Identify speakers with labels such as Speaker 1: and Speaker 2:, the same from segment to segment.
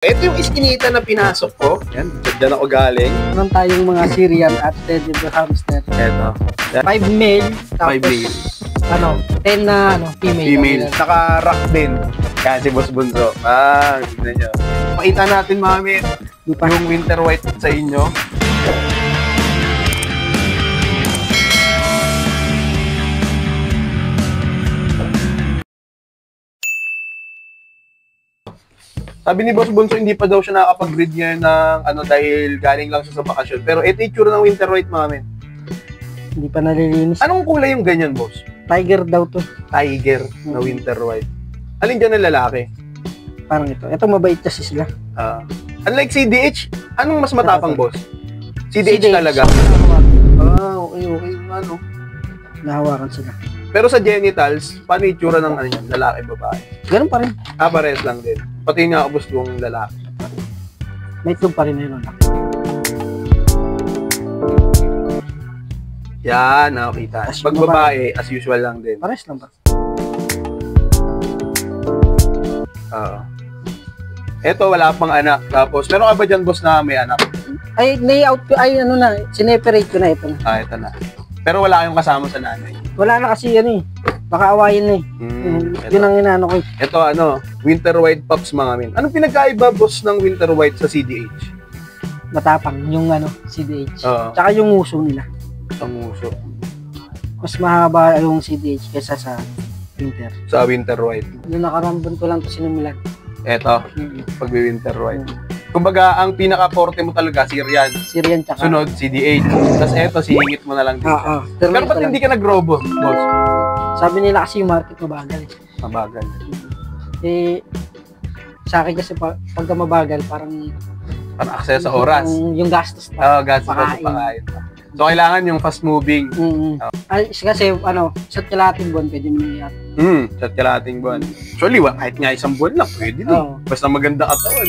Speaker 1: Ito yung iskinita na pinasok ko. Yan, dyan ako galing.
Speaker 2: Meron tayong mga Syrian at Teddy the hamster.
Speaker 1: Ito.
Speaker 2: 5 male, tapos
Speaker 1: 5 male.
Speaker 2: 10 na female.
Speaker 1: Female. Saka rock din. Yan, si Boss Bunso. Tignan nyo. Pakita natin, mami, yung winter white sa inyo. Sabi ni Boss Bunso, hindi pa daw siya nakakapag-breed ngayon ng dahil galing lang siya sa bakasyon. Pero ito yung tsura ng winter white, mami.
Speaker 2: Hindi pa nalilinis.
Speaker 1: Anong kulay yung ganyan, boss?
Speaker 2: Tiger daw to.
Speaker 1: Tiger na winter white. Alin dyan ang lalaki?
Speaker 2: Parang ito. Ito mabait kasi sila.
Speaker 1: Unlike CDH, anong mas matapang, boss? CDH talaga. Okay.
Speaker 2: Nahawakan sila.
Speaker 1: Pero sa genitals, paano yung tsura ng lalaki, babae?
Speaker 2: Ganun pa rin.
Speaker 1: Parehas lang din. Pati nga boss yung lalaki.
Speaker 2: May itlog pa rin na yun.
Speaker 1: Yan, nakakita. Pag babae, as usual lang din.
Speaker 2: Pares lang ba?
Speaker 1: Eto, wala pang anak. Tapos, meron ka ba dyan, boss, na may anak?
Speaker 2: Ay, layout ko, sineperate ko na ito.
Speaker 1: Ito na. Pero wala kayong kasama sa nanay.
Speaker 2: Wala na kasi baka awayin na yun ang inaano ko.
Speaker 1: Ito, winter white pups, mga min. Anong pinagkaiba, boss, ng winter white sa CDH?
Speaker 2: Matapang, yung CDH.
Speaker 1: Tsaka
Speaker 2: yung uso nila.
Speaker 1: Ang uso.
Speaker 2: Mas mahaba yung CDH kaysa sa winter.
Speaker 1: Sa winter white.
Speaker 2: Yung nakarambon ko lang ito sinumulan.
Speaker 1: Eto, pag-winter white. Kumbaga, ang pinaka-forte mo talaga, Syrian.
Speaker 2: Syrian tsaka.
Speaker 1: Sunod, CDH. Tapos eto, sihingit mo na lang dito. Pero ba't hindi ka nag-robo, boss?
Speaker 2: Sabi nila kasi yung market mabagal.
Speaker 1: Mabagal.
Speaker 2: Sa akin kasi pagka mabagal, parang
Speaker 1: access sa oras.
Speaker 2: Yung gastos pa.
Speaker 1: Gastos pa pakain. So, kailangan yung fast moving.
Speaker 2: Kasi, sa kalating buwan, pwede mo nangyayat.
Speaker 1: Sa kalating buwan. Actually, kahit nga isang buwan lang, pwede din. Basta maganda katawan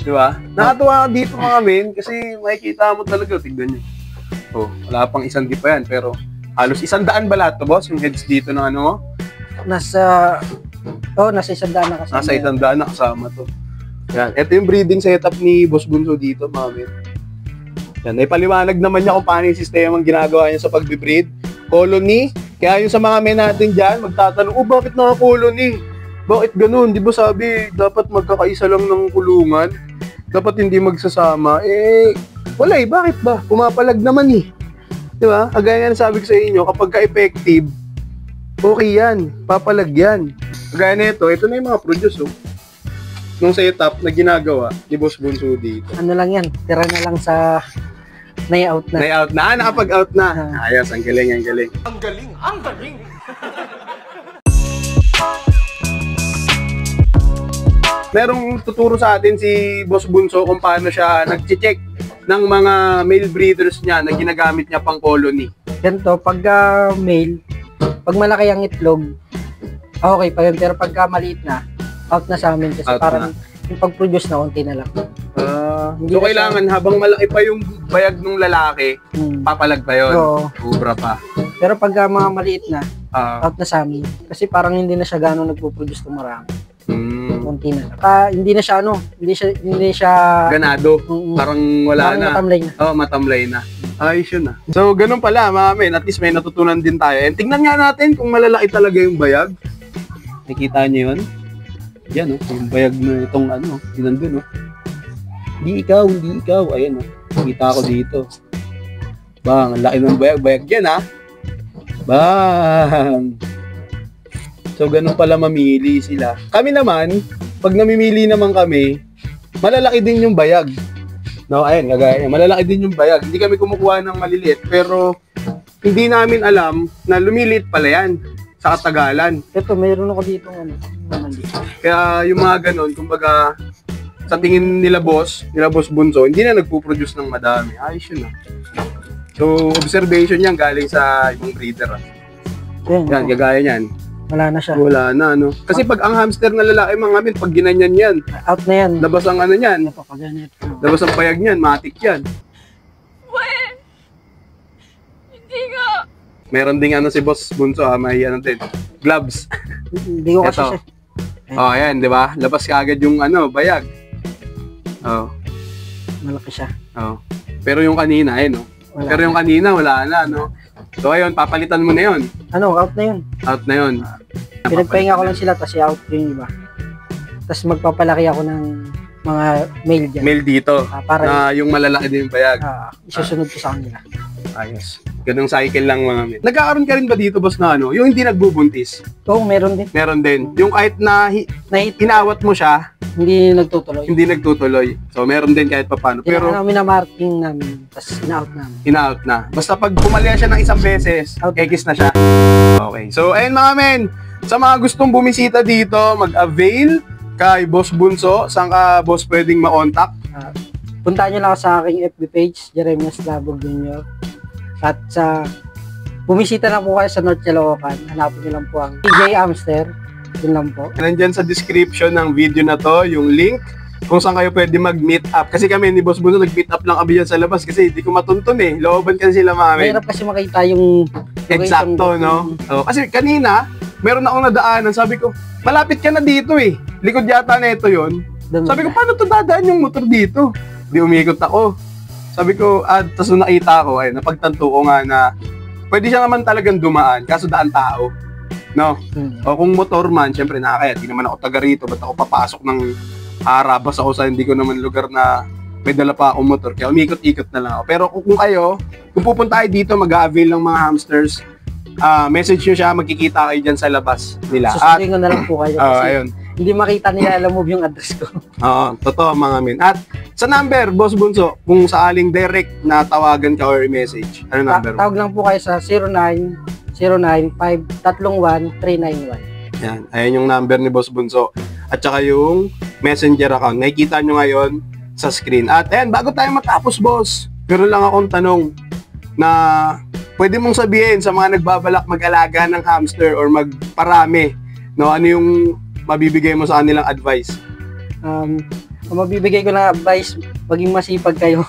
Speaker 1: Diba? Nakatuwa dito mga men, kasi makikita mo talaga, tignan nyo. Wala pang 100 pa yan, pero halos 100 ba lahat to, boss? Yung heads dito ng
Speaker 2: nasa 100 na kasama.
Speaker 1: Nasa 100 na kasama to. Yan. Ito yung breeding setup ni Boss Bunso dito, mga men. Yan. Ay paliwanag naman niya kung paano yung sistema ang ginagawa niya sa pagbe-breed. Colony. Kaya yung sa mga men natin dyan, magtatanong, bakit naka-colony? Bakit ganun? Di ba sabi, dapat magkakaisa lang ng kulungan? Dapat hindi magsasama. Wala bakit ba? Pumapalag naman Di ba? Kagaya nga sabi ko sa inyo, kapag ka-effective, okay yan. Papalag yan. Kagaya na ito na yung mga produce, nung setup na ginagawa ni Boss Bunso dito.
Speaker 2: Ano lang yan? Tira na lang sa na-out na.
Speaker 1: Na-out na? Nakapag-out na? Ayos, ang galing, ang galing.
Speaker 3: Ang galing, ang galing!
Speaker 1: Merong tuturo sa atin si Boss Bunso kung paano siya nag-check ng mga male breeders niya na ginagamit niya pang colony.
Speaker 2: Ganito, pag male, pag malaki ang itlog, okay pa yun. Pero pagka maliit na, out na sa amin kasi
Speaker 1: out
Speaker 2: parang yung pag-produce na unti na lang.
Speaker 1: So kailangan habang malaki pa yung bayag ng lalaki, papalag pa yun. Ubra pa.
Speaker 2: Pero pagka mga maliit na, out na sa amin. Kasi parang hindi na siya gano'ng nagpo-produce ng marami. Unti na lang. Hindi na siya hindi siya
Speaker 1: ganado. Parang wala na.
Speaker 2: Matamlay na.
Speaker 1: Matamlay na. Ayos yun So, ganun pala, mga men. At least may natutunan din tayo. And tingnan nga natin kung malalaki talaga yung bayag. Nakikita niyo yun? Yan, yung bayag na itong yun nandun, Hindi ikaw. Ayan, nakita ko dito. Bang, ang laki ng bayag yan, Bang! So, ganun pala mamili sila. Kami naman, pag namimili naman kami, malalaki din yung bayag. Ayan, kagaya. Malalaki din yung bayag. Hindi kami kumukuha ng maliliit, pero hindi namin alam na lumiliit pala yan sa katagalan.
Speaker 2: Ito, mayroon ako dito
Speaker 1: Kaya yung mga ganun, kumbaga, sa tingin nila Boss Bunso, hindi na nagpo-produce ng madami. Ayos yun So, observation yan galing sa ibang breeder. Yan, kagaya niyan.
Speaker 2: Wala na siya.
Speaker 1: Wala na, Kasi pag ang hamster na lalaki, mga men, pag ginanyan yan,
Speaker 2: out na yan.
Speaker 1: Labas ang niyan. Labas ang payag niyan, matik yan. Hindi nga. Meron ding si Boss Bunso, may din. Gloves.
Speaker 2: Hindi ko kasi siya.
Speaker 1: Ayan, di ba? Labas ka agad yung bayag. Oo.
Speaker 2: Malaki siya.
Speaker 1: Oo. Pero yung kanina, no?
Speaker 2: Wala.
Speaker 1: Pero yung kanina, wala na, no? So, ayun, papalitan mo na yun.
Speaker 2: Ano, out na yun.
Speaker 1: Out na yun.
Speaker 2: Pinagpahinga ko lang sila, tapos i-out ko yung iba. Tapos magpapalaki ako ng mga male dyan.
Speaker 1: Mail dito.
Speaker 2: Para
Speaker 1: Na yung malalaki din yung bayag.
Speaker 2: isusunod ko sa kanila.
Speaker 1: Ayos. Ganung cycle lang mga men. Nagkakaroon ka rin ba dito, boss, na ano? Yung hindi nagbubuntis?
Speaker 2: Oo, meron din.
Speaker 1: Meron din. Yung kahit na
Speaker 2: Nahit,
Speaker 1: inawat mo siya,
Speaker 2: hindi nagtutuloy.
Speaker 1: hindi nagtutuloy. So, meron din kahit papano. Pero,
Speaker 2: Minamarking namin, tapos ina-out namin.
Speaker 1: ina-out na. Basta pag pumalya siya ng isang beses,
Speaker 2: Out.
Speaker 1: ekis na siya. Okay. So, ayun mga men. Sa mga gustong bumisita dito, mag-avail kay Boss Bunso. Saan ka, boss, pwedeng ma-contact?
Speaker 2: Puntaan nyo lang ako sa aking FB page, Jeremias Labog Jr. At sa bumisita lang po kayo sa North Caloocan, hanapin nyo lang po ang TJ Amster. Yun lang po.
Speaker 1: Nandyan sa description ng video na to, yung link kung saan kayo pwede mag-meet up. Kasi kami ni Boss Bunso, nag-meet up lang kami yan sa labas kasi hindi ko matuntun eh. Looban kasi sila mga men.
Speaker 2: Mahirap kasi makita yung
Speaker 1: Eksakto, no? So, kasi kanina, meron akong nadaanan. Sabi ko, malapit ka na dito eh. Likod yata na ito yun. Sabi ko, paano to dadaan yung motor dito? Di umikot ako. Sabi ko, tapos nung nakita ko, ay napagtanto ko nga na pwede siya naman talagang dumaan, kaso daan tao. No? O kung motor man, syempre nakakaya, di naman ako taga rito, ba't ako papasok ng harabas ako sa hindi ko naman lugar na may dala pa akong motor, kaya umikot-ikot na lang ako. Pero kung kayo, kung pupunta kayo dito, mag-a-avail ng mga hamsters, message nyo siya, magkikita kayo dyan sa labas nila.
Speaker 2: Susundin ko na lang po kayo kasi
Speaker 1: ayun.
Speaker 2: hindi makita nila, alam mo yung address ko.
Speaker 1: Oo, totoo mga men. At sa number, Boss Bunso, kung saaling direct na tawagan ka or message, ano number mo?
Speaker 2: Tawag lang po kayo sa 0909-531-391.
Speaker 1: Yan, ayan yung number ni Boss Bunso. At saka yung messenger account. Nakikita nyo ngayon sa screen. At ayan, bago tayo matapos, boss, pero lang akong tanong na pwede mong sabihin sa mga nagbabalak mag-alaga ng hamster or magparami, no? Ano yung mabibigay mo sa kanilang advice?
Speaker 2: Ang mabibigay ko na advice, maging masipag kayo.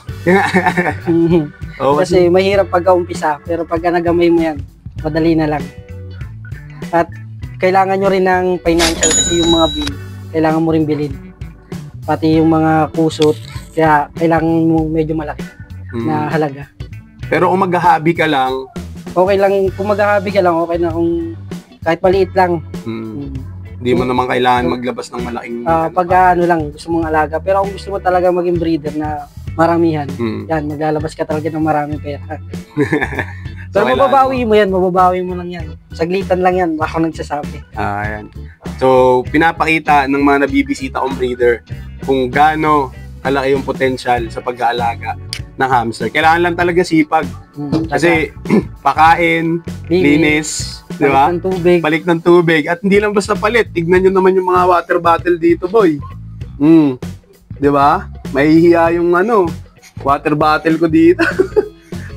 Speaker 2: Kasi mahirap pagka-umpisa, pero pagka nagamay mo yan, madali na lang. At kailangan nyo rin ng financial kasi yung mga bill, kailangan mo rin bilhin. Pati yung mga kusot, kaya kailangan mo medyo malaki na halaga.
Speaker 1: Pero kung mag-hobby ka lang,
Speaker 2: okay lang, kung mag-hobby ka lang, okay na kung kahit maliit lang.
Speaker 1: hindi mo naman kailangan maglabas ng malaking...
Speaker 2: Pag ano lang, gusto mong alaga. Pero kung gusto mo talaga maging breeder na maramihan, yan, maglalabas ka talaga ng maraming pera. Pero mababawi mo yan, mababawi mo lang yan. Saglitan lang yan, ako nagsasabi.
Speaker 1: Ayan. So, pinapakita ng mga nabibisita kong breeder kung gaano kalaki yung potential sa pag-aalaga ng hamster. Kailangan lang talaga sipag. Kasi pakain, linis, di ba?
Speaker 2: Balik ng tubig.
Speaker 1: Balik ng tubig. At hindi lang basta palit. Tignan nyo naman yung mga water bottle dito, boy. Di ba? Mahihiya yung water bottle ko dito.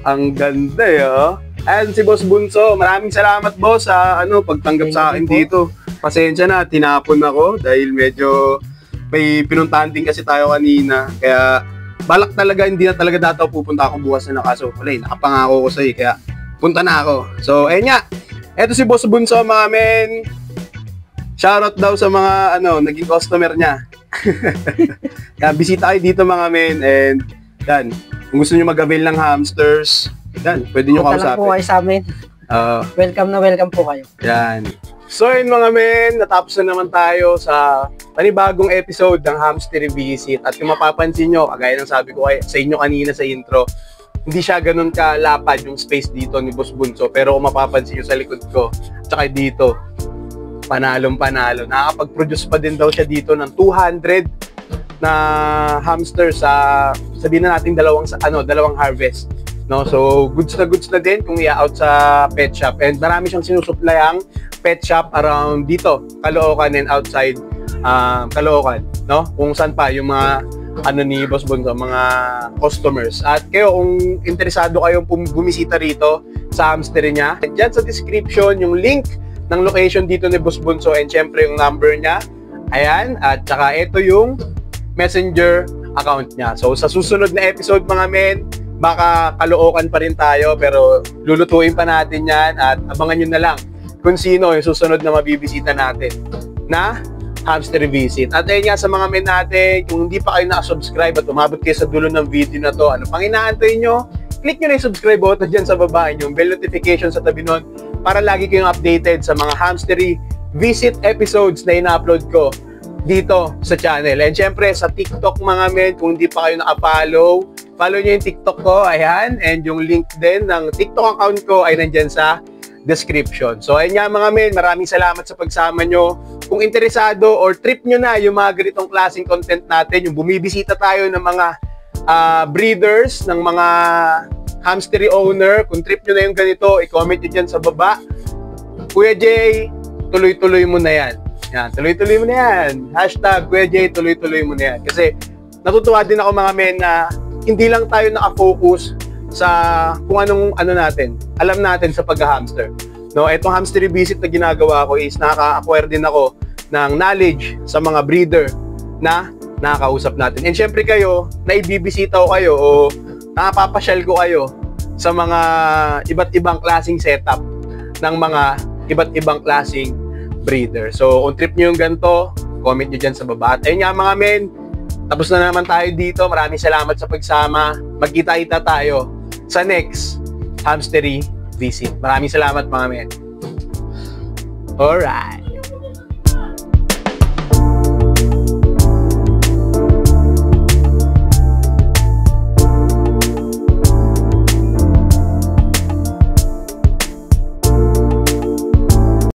Speaker 1: Ang ganda eh, oh. Ayan si Boss Bunso. Maraming salamat, boss, sa pagtanggap sa akin dito. Pasensya na, tinapon ako dahil medyo may pinuntahan din kasi tayo kanina. Kaya balak talaga, hindi na talaga dataw pupunta ako bukas na kaso. Wala, nakapangako ko sa'yo, kaya punta na ako. So, ayun nga. Eto si Boss Bunso, mga men. Shoutout daw sa mga naging customer niya. Kaya bisita kayo dito, mga men. And yan, kung gusto nyo mag-avail ng hamsters, yan, pwede nyo kausapin.
Speaker 2: Punta lang po kayo sa amin. Welcome na welcome po kayo.
Speaker 1: Yan. So yun mga men, natapos na naman tayo sa panibagong episode ng Hamster Visit. At kung mapapansin nyo, kagaya ng sabi ko sa inyo kanina sa intro, hindi siya ganun kalapad yung space dito ni Boss Bunso. Pero kung mapapansin nyo sa likod ko, tsaka dito, panalong-panalo. Nakakapag-produce pa din daw siya dito ng 200 na hamster sa, sabihin na natin dalawang harvest. No, so goods na din kung i-out sa pet shop. And marami siyang sinusuplayang pet shop around dito, Caloocan and outside Caloocan, no? Kung saan pa yung mga ni Boss Bunso, mga customers. At kayo kung interesado kayong bumisita rito sa hamster niya, diyan sa description yung link ng location dito ni Boss Bunso and syempre yung number niya. Ayan, at saka ito yung messenger account niya. So sa susunod na episode, mga men, baka Caloocan pa rin tayo pero lulutuin pa natin yan at abangan nyo na lang kung sino yung susunod na mabibisita natin na hamster visit. At ayun nga sa mga men natin, kung hindi pa kayo nakasubscribe at umabot kayo sa dulo ng video na to, ano pang inaantay nyo? Click nyo na yung subscribe button dyan sa baba, yung bell notification sa tabi nun para lagi kayong updated sa mga hamstery visit episodes na ina-upload ko dito sa channel. And syempre sa TikTok mga men, kung hindi pa kayo naka-follow, follow nyo yung TikTok ko, ayan, and yung link din ng TikTok account ko ay nandyan sa description. So ayun nga mga men, maraming salamat sa pagsama nyo. Kung interesado or trip nyo na yung mga ganitong klaseng content natin, yung bumibisita tayo ng mga breeders, ng mga hamstery owner, kung trip nyo na yung ganito, i-comment nyo dyan sa baba. Kuya Jay, tuloy-tuloy mo na yan. Yan, tuloy-tuloy mo na yan. Hashtag Kuya Jay, tuloy-tuloy mo na yan. Kasi natutuwa din ako mga men na hindi lang tayo nakafocus sa kung anong natin, alam natin sa pag-hamster. No, etong hamster visit na ginagawa ko is nakaka-acquire din ako ng knowledge sa mga breeder na nakakausap natin. And syempre kayo, naibibisita ko kayo o napapasyal ko kayo sa mga iba't ibang klaseng setup ng mga iba't ibang klaseng breeder. So, kung trip nyo yung ganito, comment nyo dyan sa baba. At ayun nga mga men, tapos na naman tayo dito. Maraming salamat sa pagsama. Magkita-kita tayo sa next hamstery visit. Maraming salamat mga men. Alright.